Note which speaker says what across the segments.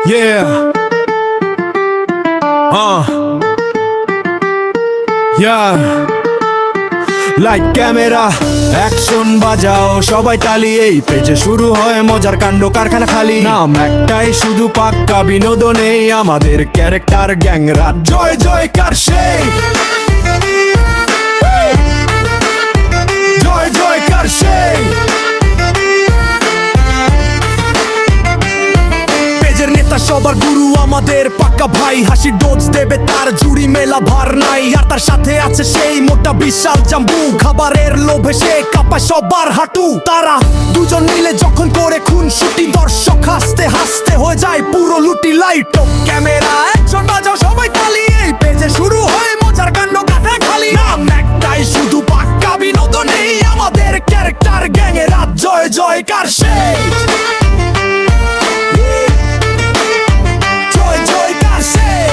Speaker 1: Yeah. Yeah. Light camera action বাজাও সবাই তালি, এই পেজে শুরু হয় মজার কাণ্ড কারখানা খালি। নাম একটাই শুধু পাক্কা বিনোদনে আমাদের ক্যারেক্টার গ্যাংরা জয় জয়কার সেই জয় জয়কার সেই। পেজের নেতা সবার গুরু আমাদের পাক্কা ভাই, হাসি ডোজ দেবে তার জুড়ি মেলা ভার নাই। আর তার সাথে আছে সেই মোটা বিশাল জাম্বু, খাবারের লোভে সে কাঁপায় সবার হাঁটু। তারা দুজন মিলে যখন করে খুন ছুটি, দর্শক হাসতে হাসতে হয়ে যায় পুরো লুটি। লাইট ক্যামেরা অ্যাকশন বাজাও সবাই তালি, এই পেজে শুরু হয় মজার কাণ্ড কাটা খালি। নাম একটাই শুধু পাক্কা বিনোদনে আমাদের ক্যারেক্টার গ্যাংয়ের রাত জয় জয়কার সেই জয় জয়কার সেই।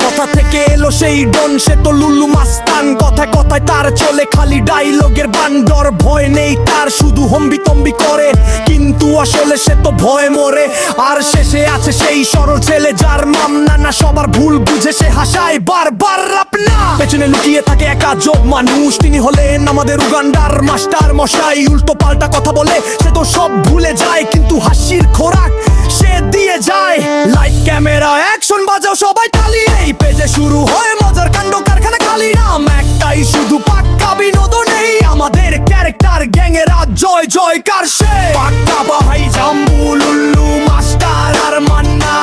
Speaker 1: কথা থেকে এলো সেই ডন, সে তো লুল্লু মাস্তান, কথায় কথায় তার চলে খালি ডায়লগের বান্ডর। ভয় নেই তার, শুধু হম্বি তম্বি করে, কিন্তু আসলে সে তো ভয় মরে। আর শেষে আছে সেই সরল ছেলে যার মামনা না সবার ভুল বুঝে সে হাসায় বারবার আপনা। পেছনে লুকিয়ে থাকে এক আজব মানুষ, তিনি হলেন আমাদের উগান্ডার মাস্টার মশাই। উল্টো পাল্টা কথা বলে সে তো সব ভুলে যায়, কিন্তু হাসির খোরাক সে দিয়ে যায়। লাইট ক্যামেরা অ্যাকশন বাজাও সবাই তালি, এই পেজে শুরু হয় মজার কাণ্ড কারখানা খালি। নাম একটাই শুধু পাক্কা বিনোদনে আমাদের ক্যারেক্টার গ্যাংয়ের রাত জয় জয়কার সেই। পাক্কা ভাই জাম্বু লুল্লু মাস্টার আর মান্না,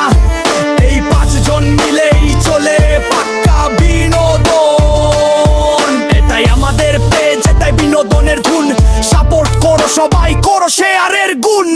Speaker 1: এই পাঁচজন মিলেই চলে পাক্কা বিনোদন। এটাই আমাদের পেজ, এটাই বিনোদনের ধুন। সাপোর্ট করো সবাই, করো শেয়ারের গুণ।